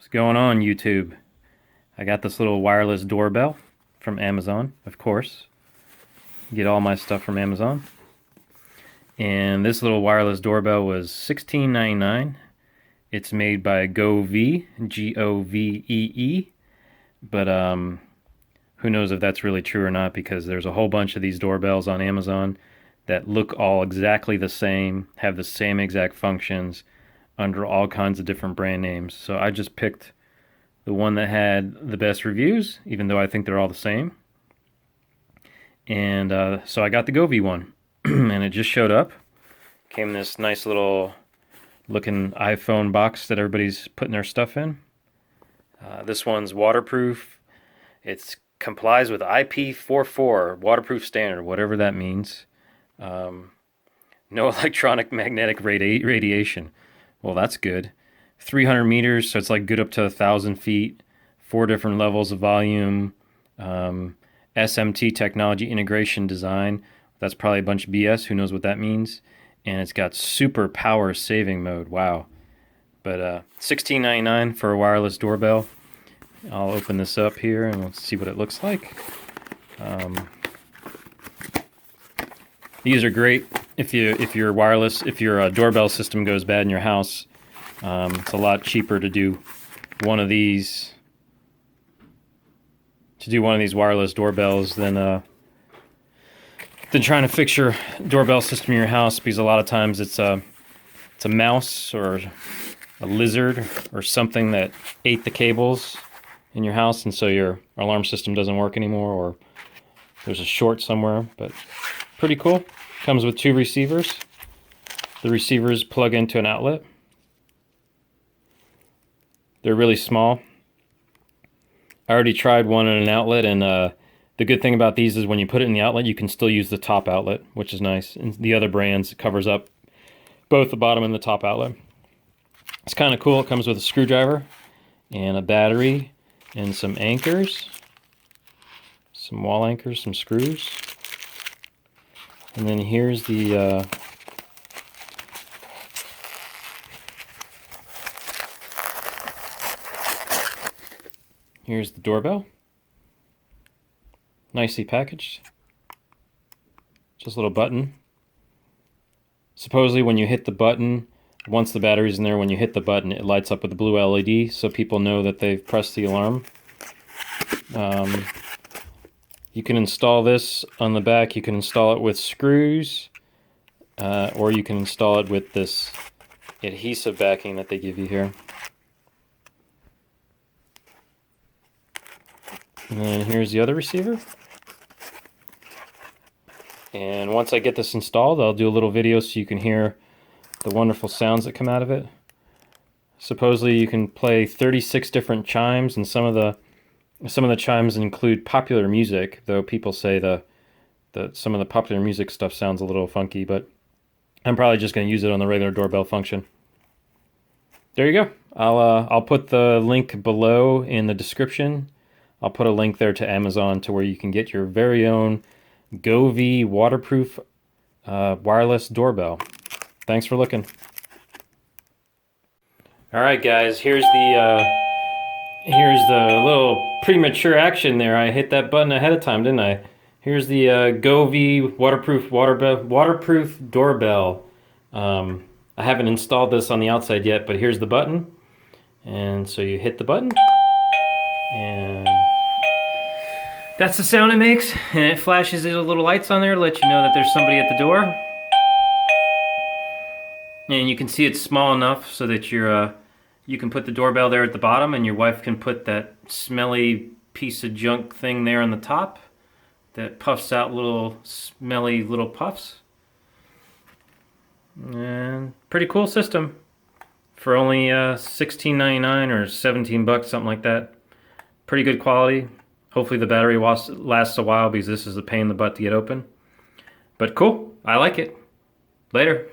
What's going on, YouTube? I got this little wireless doorbell from Amazon, of course. Get all my stuff from Amazon. And this little wireless doorbell was $16.99. It's made by Govee, Govee. But who knows if that's really true or not, because there's a whole bunch of these doorbells on Amazon that look all exactly the same, have the same exact functions under all kinds of different brand names. So I just picked the one that had the best reviews, even though I think they're all the same. And so I got the Govee one, and it just showed up. Came in this nice little looking iPhone box that everybody's putting their stuff in. This one's waterproof. It complies with IP44, waterproof standard, whatever that means. No electronic magnetic radiation. Well, that's good. 300 meters, so it's like good up to 1,000 feet. 4 different levels of volume. SMT technology integration design. That's probably a bunch of BS. Who knows what that means? And it's got super power saving mode. Wow. But $16.99 for a wireless doorbell. I'll open this up here and we'll see what it looks like. These are great if your doorbell system goes bad in your house. It's a lot cheaper to do one of these wireless doorbells than trying to fix your doorbell system in your house, because a lot of times it's a mouse or a lizard or something that ate the cables in your house, and so your alarm system doesn't work anymore, or there's a short somewhere. But pretty cool. Comes with 2 receivers. The receivers plug into an outlet. They're really small. I already tried one in an outlet, and the good thing about these is when you put it in the outlet, you can still use the top outlet, which is nice. And the other brands, it covers up both the bottom and the top outlet. It's kind of cool. It comes with a screwdriver and a battery and some anchors, some wall anchors, some screws. And then here's the doorbell. Nicely packaged. Just a little button. Supposedly when you hit the button, once the battery's in there, when you hit the button, it lights up with a blue LED, so people know that they've pressed the alarm. You can install this on the back. You can install it with screws, or you can install it with this adhesive backing that they give you here. And then here's the other receiver. And once I get this installed, I'll do a little video so you can hear the wonderful sounds that come out of it. Supposedly you can play 36 different chimes, and some of the chimes include popular music, though people say some of the popular music stuff sounds a little funky, but I'm probably just going to use it on the regular doorbell function. There you go. I'll put the link below in the description. I'll put a link there to Amazon to where you can get your very own Govee waterproof wireless doorbell. Thanks for looking. All right, guys. Here's the little premature action there. I hit that button ahead of time, didn't I? Here's the Govee waterproof doorbell. I haven't installed this on the outside yet, but here's the button. And so you hit the button, and that's the sound it makes, and it flashes these little lights on there to let you know that there's somebody at the door. And you can see it's small enough so that you can put the doorbell there at the bottom, and your wife can put that smelly piece of junk thing there on the top that puffs out little smelly little puffs. And pretty cool system for only $16.99 or $17, something like that. Pretty good quality. Hopefully the battery lasts a while, because this is a pain in the butt to get open. But cool. I like it. Later.